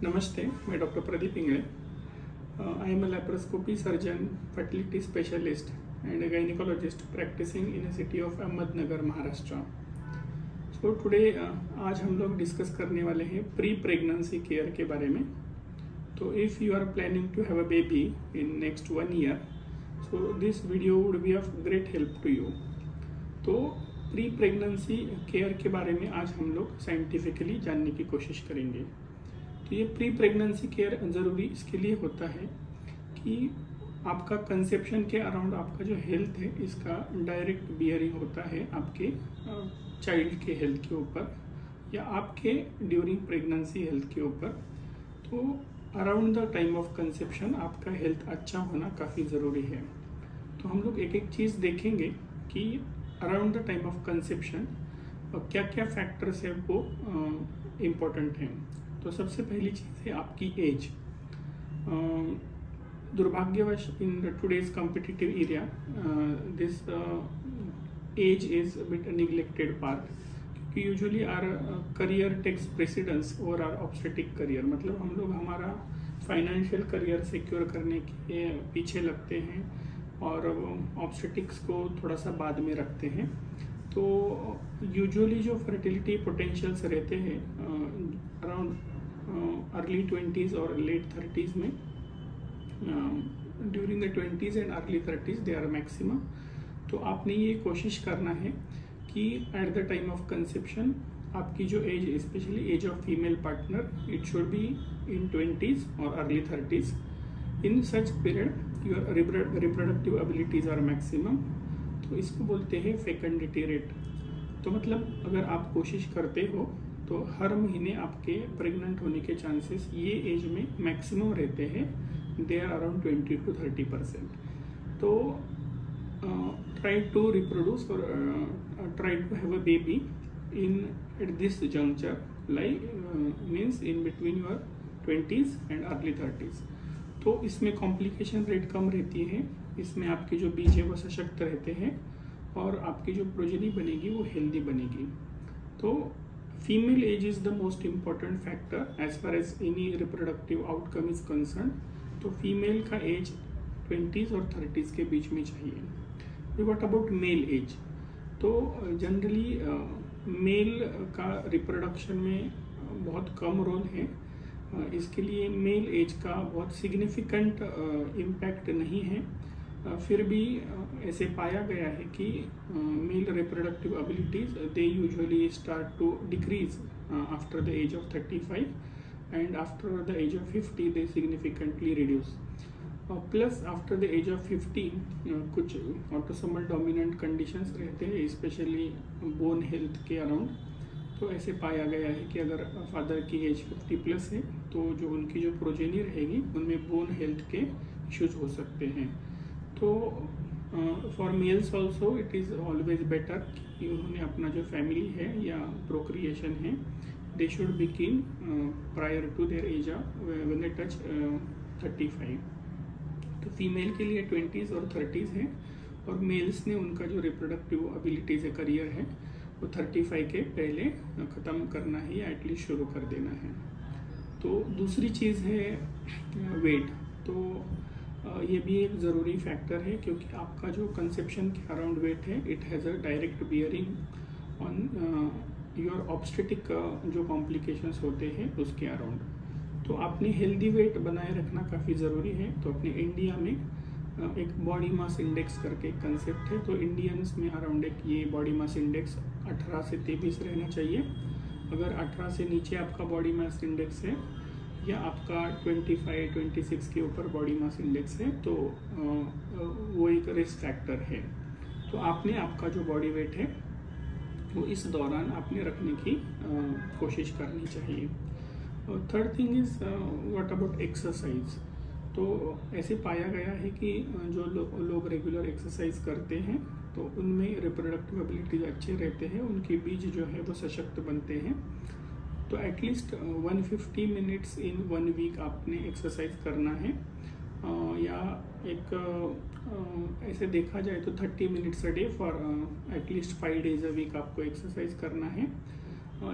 नमस्ते, मैं doctor Pradeep Ingle. I am a laparoscopy surgeon, fertility specialist and a gynecologist practicing in the city of Ahmednagar, Maharashtra. So today आज हम लोग discuss करने वाले हैं प्री प्रेगनेंसी केयर के बारे में. तो if you are planning to have a baby in next 1 year, so this video would be of great help to you. तो प्री प्रेगनेंसी केयर के बारे में आज हम लोग साइंटिफिकली जानने की कोशिश करेंगे. तो ये प्री प्रेगनेंसी केयर ज़रूरी इसके लिए होता है कि आपका कंसेप्शन के अराउंड आपका जो हेल्थ है इसका डायरेक्ट बियरिंग होता है आपके चाइल्ड के हेल्थ के ऊपर या आपके ड्यूरिंग प्रेगनेंसी हेल्थ के ऊपर. तो around the time of conception आपका हेल्थ अच्छा होना काफ़ी ज़रूरी है. तो हम लोग एक एक चीज़ देखेंगे कि around the time of conception क्या क्या फैक्टर्स है वो इम्पोर्टेंट हैं. तो सबसे पहली चीज़ है आपकी एज. दुर्भाग्यवश in today's competitive area this age is bit neglected part, क्योंकि usually our career takes precedence over our obstetric career. मतलब हम लोग हमारा फाइनेंशियल करियर सिक्योर करने के पीछे लगते हैं और ऑब्स्टेटिक्स को थोड़ा सा बाद में रखते हैं. तो यूजुअली जो फर्टिलिटी पोटेंशियल्स रहते हैं अराउंड अर्ली 20s और लेट 30s में, during the 20s and early 30s they are maximum. तो आपने ये कोशिश करना है कि at the time of conception आपकी जो age, specially age of female partner, it should be in 20s और early 30s. In such period your reproductive abilities are maximum. तो इसको बोलते हैं फेकंडिटी रेट. तो मतलब अगर आप कोशिश करते हो तो हर महीने आपके प्रेग्नेंट होने के चांसेस ये एज में मैक्सिमम रहते हैं. They are around 20 to 30%. तो ट्राई टू रिप्रोड्यूस और try to have a baby in at this juncture, like means in between your 20s and early 30s. तो इसमें कॉम्प्लिकेशन रेट कम रहती है. इसमें आपके जो बीज है वो सशक्त रहते हैं और आपकी जो प्रोजेनी बनेगी वो हेल्दी बनेगी. तो female age is the most important factor as far as any reproductive outcome is concern. तो फीमेल का एज 20s और 30s के बीच में चाहिए. What about male age? तो जनरली मेल का रिप्रोडक्शन में बहुत कम रोल है. इसके लिए मेल एज का बहुत सिग्निफिकेंट इम्पैक्ट नहीं है. फिर भी ऐसे पाया गया है कि male reproductive abilities they usually start to decrease after the age of 35 and after the age of 50 they significantly reduce. Plus after the age of 50 कुछ ऑटोसोमल डोमिनेंट कंडीशंस रहते हैं, स्पेशली बोन हेल्थ के around. तो ऐसे पाया गया है कि अगर फादर की एज 50+ है तो जो उनकी जो प्रोजेनी रहेगी उनमें बोन हेल्थ के इश्यूज हो सकते हैं. तो for males also it is always better कि उन्होंने अपना जो फैमिली है या प्रोक्रिएशन है they should begin prior to their age when they touch 35. तो फीमेल के लिए 20s और 30s हैं और मेल्स ने उनका जो रिप्रोडक्टिव एबिलिटीज है, करियर है, वो 35 के पहले ख़त्म करना है या एटलीस्ट शुरू कर देना है. तो दूसरी चीज़ है वेट. तो ये भी एक ज़रूरी फैक्टर है क्योंकि आपका जो कंसेप्शन के अराउंड वेट है it has a direct bearing on your obstetric जो कॉम्प्लिकेशंस होते हैं उसके अराउंड. तो आपने हेल्दी वेट बनाए रखना काफ़ी ज़रूरी है. तो अपने इंडिया में एक बॉडी मास इंडेक्स करके एक कंसेप्ट है. तो इंडियंस में अराउंड एक ये बॉडी मास इंडेक्स 18 से 23 रहना चाहिए. अगर 18 से नीचे आपका बॉडी मास इंडेक्स है या आपका 25-26 के ऊपर बॉडी मास इंडेक्स है तो वो एक रिस्क फैक्टर है. तो आपने आपका जो बॉडी वेट है वो इस दौरान आपने रखने की कोशिश करनी चाहिए. Third thing is what about exercise. तो ऐसे पाया गया है कि जो लोग रेगुलर एक्सरसाइज करते हैं तो उनमें रिप्रोडक्टिव एबिलिटीज अच्छे रहते हैं, उनके बीज जो है वो सशक्त बनते हैं. तो एटलीस्ट 150 मिनट्स इन 1 वीक आपने एक्सरसाइज करना है. या एक ऐसे देखा जाए तो 30 minutes a day for at least 5 days a week आपको एक्सरसाइज करना है.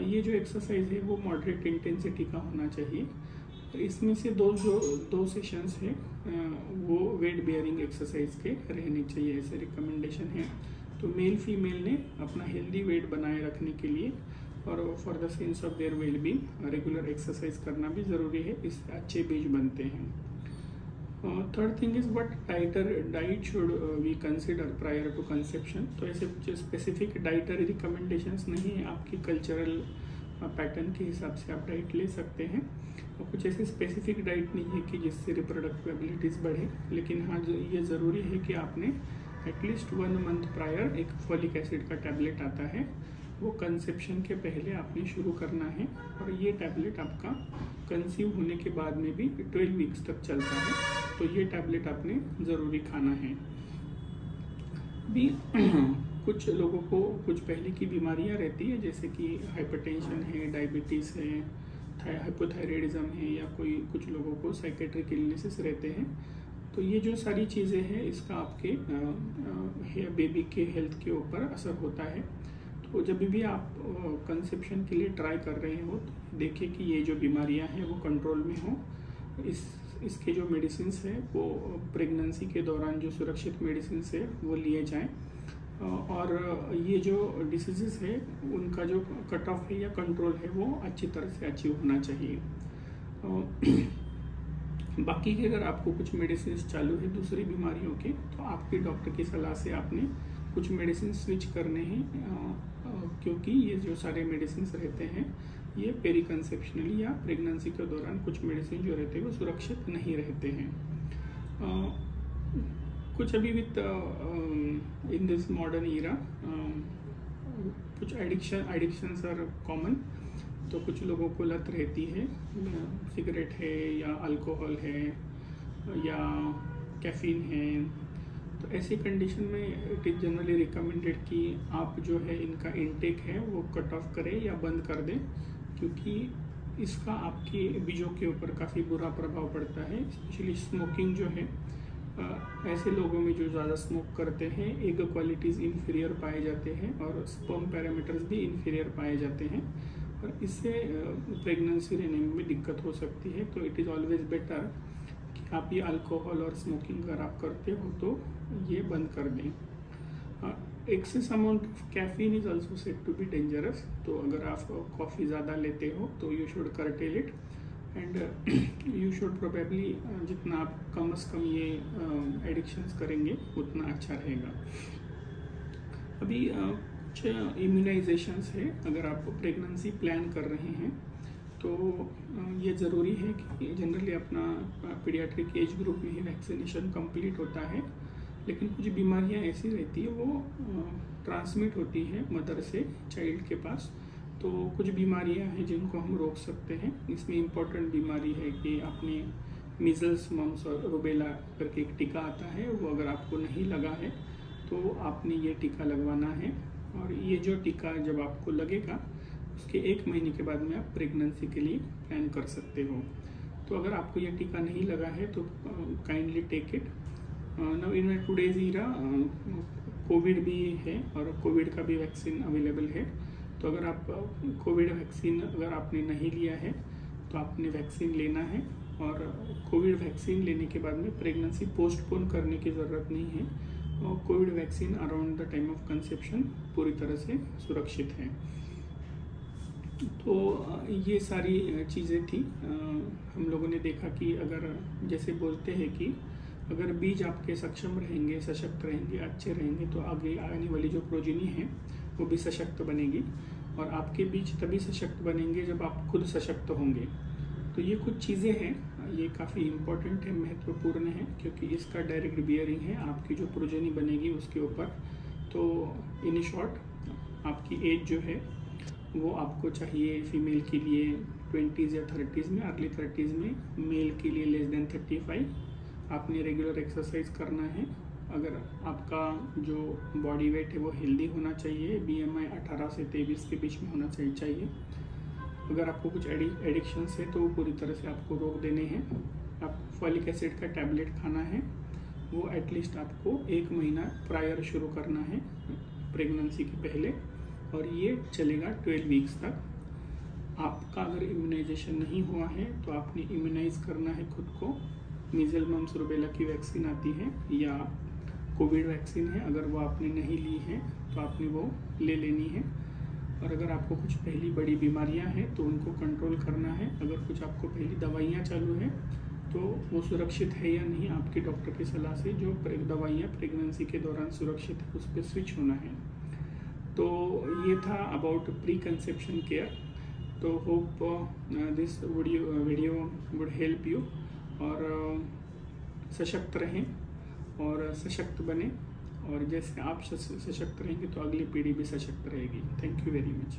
ये जो एक्सरसाइज है वो मॉडरेट इंटेंसिटी का होना चाहिए. इसमें से दो सेशंस है वो वेट बेयरिंग एक्सरसाइज के रहने चाहिए, ऐसे रिकमेंडेशन है। तो मेल फीमेल ने अपना हेल्दी वेट बनाए रखने के लिए और for the sense of their well being regular exercise करना भी ज़रूरी है, इससे अच्छे बीज बनते हैं। Third thing is what diet should we consider prior to conception. तो ऐसे कुछ स्पेसिफिक डाइटरी रिकमेंडेशंस नहीं है, आपकी कल्चरल पैटर्न के हिसाब से आप डाइट ले सकते हैं। और कुछ ऐसी स्पेसिफिक डाइट नहीं है कि जिससे रिप्रोडक्टिव एबिलिटीज़ बढ़े, लेकिन हाँ ये ज़रूरी है कि आपने एटलीस्ट 1 मंथ प्रायर एक फॉलिक एसिड का टैबलेट आता है, वो कंसेप्शन के पहले आपने शुरू करना है। और ये टैबलेट आपका कंसीव होने के बाद में भी 12 वीक्स तक चलता है, तो ये टैबलेट आपने ज़रूरी खाना है। भी कुछ लोगों को कुछ पहले की बीमारियां रहती है, जैसे कि हाइपरटेंशन है, डायबिटीज़ है, हाइपोथायराइडिज्म है, या कुछ लोगों को साइकेट्रिक इलनेसेस रहते हैं। तो ये जो सारी चीज़ें हैं इसका आपके बेबी के हेल्थ के ऊपर असर होता है। तो जब भी आप कंसेप्शन के लिए ट्राई कर रहे हो तो देखिए कि ये जो बीमारियां हैं वो कंट्रोल में हो। इसके जो मेडिसिन है वो प्रेगनेंसी के दौरान जो सुरक्षित मेडिसिन है वो लिए जाएं। और ये जो डिसीजेस है उनका जो कट ऑफ है या कंट्रोल है वो अच्छी तरह से अचीव होना चाहिए। बाकी के अगर आपको कुछ मेडिसिन चालू है दूसरी बीमारियों के, तो आपके डॉक्टर की सलाह से आपने कुछ मेडिसिन स्विच करने हैं, क्योंकि ये जो सारे मेडिसिन रहते हैं ये पेरी कंसेप्शनली या प्रेगनेंसी के दौरान कुछ मेडिसिन जो रहते हैं वो सुरक्षित नहीं रहते हैं। कुछ अभी within this modern era कुछ एडिक्शंस आर कॉमन। तो कुछ लोगों को लत रहती है, सिगरेट है या अल्कोहल है या कैफीन है। तो ऐसी कंडीशन में इट इज़ जनरली रिकमेंडेड कि आप जो है इनका इनटेक है वो कट ऑफ करें या बंद कर दें, क्योंकि इसका आपके बीजों के ऊपर काफ़ी बुरा प्रभाव पड़ता है। स्पेशली स्मोकिंग जो है, ऐसे लोगों में जो ज़्यादा स्मोक करते हैं एग क्वालिटीज़ इन्फीरियर पाए जाते हैं और स्पर्म पैरामीटर्स भी इन्फीरियर पाए जाते हैं, और इससे प्रेगनेंसी रहने में भी दिक्कत हो सकती है। तो इट इज़ ऑलवेज बेटर कि आप ये अल्कोहल और स्मोकिंग अगर आप करते हो तो ये बंद कर दें। Excess amount of caffeine is also said to be dangerous. तो अगर आप कॉफ़ी ज़्यादा लेते हो तो you should curtail it and you should probably जितना आप कम से कम ये एडिक्शंस करेंगे उतना अच्छा रहेगा। अभी कुछ इम्यूनाइजेशंस है, अगर आप प्रेगनेंसी प्लान कर रहे हैं तो ये ज़रूरी है कि जनरली अपना पीडियाट्रिक एज ग्रुप में ही वैक्सीनेशन कंप्लीट होता है, लेकिन कुछ बीमारियां ऐसी रहती है वो ट्रांसमिट होती है मदर से चाइल्ड के पास। तो कुछ बीमारियां हैं जिनको हम रोक सकते हैं। इसमें इम्पोर्टेंट बीमारी है कि आपने मीजल्स, मम्स और रुबेला करके एक टीका आता है, वो अगर आपको नहीं लगा है तो आपने ये टीका लगवाना है। और ये जो टीका जब आपको लगेगा उसके 1 महीने के बाद में आप प्रेगनेंसी के लिए प्लान कर सकते हो। तो अगर आपको ये टीका नहीं लगा है तो kindly take it. Now in today's era Covid भी है और कोविड का भी वैक्सीन अवेलेबल है। तो अगर आप कोविड वैक्सीन अगर आपने नहीं लिया है तो आपने वैक्सीन लेना है, और कोविड वैक्सीन लेने के बाद में प्रेगनेंसी पोस्टपोन करने की ज़रूरत नहीं है। और Covid vaccine around the time of conception पूरी तरह से सुरक्षित है। तो ये सारी चीज़ें थी। हम लोगों ने देखा कि अगर जैसे बोलते हैं कि अगर बीज आपके सक्षम रहेंगे, सशक्त रहेंगे, अच्छे रहेंगे तो आगे आने वाली जो प्रोजिनी है वो भी सशक्त बनेगी, और आपके बीज तभी सशक्त बनेंगे जब आप खुद सशक्त होंगे। तो ये कुछ चीज़ें हैं, ये काफ़ी इम्पोर्टेंट है, महत्वपूर्ण है, क्योंकि इसका डायरेक्ट बियरिंग है आपकी जो प्रोजेनी बनेगी उसके ऊपर। तो इन शॉर्ट आपकी एज जो है वो आपको चाहिए फीमेल के लिए 20s या 30s में, अर्ली 30s में, मेल के लिए लेस देन 35। आपने रेगुलर एक्सरसाइज करना है। अगर आपका जो बॉडी वेट है वो हेल्दी होना चाहिए, BMI 18 से 23 के बीच में होना चाहिए। अगर आपको कुछ एडिक्शंस है तो वो पूरी तरह से आपको रोक देने हैं। आप फॉलिक एसिड का टैबलेट खाना है, वो एटलीस्ट आपको 1 महीना प्रायर शुरू करना है प्रेगनेंसी के पहले, और ये चलेगा 12 वीक्स तक। आप आपका अगर इम्यूनाइजेशन नहीं हुआ है तो आपने इम्यूनाइज करना है खुद को। मीजल मम्स रूबेला की वैक्सीन आती है या कोविड वैक्सीन है, अगर वो आपने नहीं ली है तो आपने वो ले लेनी है। और अगर आपको कुछ पहली बड़ी बीमारियां हैं तो उनको कंट्रोल करना है। अगर कुछ आपको पहली दवाइयां चालू है तो वो सुरक्षित है या नहीं, आपके डॉक्टर की सलाह से जो दवाइयाँ प्रेगनेंसी के दौरान सुरक्षित है उस पर स्विच होना है। तो ये था अबाउट प्री कंसेप्शन केयर। तो hope this video would help you, और सशक्त रहें और सशक्त बने, और जैसे आप सशक्त रहेंगे तो अगली पीढ़ी भी सशक्त रहेगी। Thank you very much.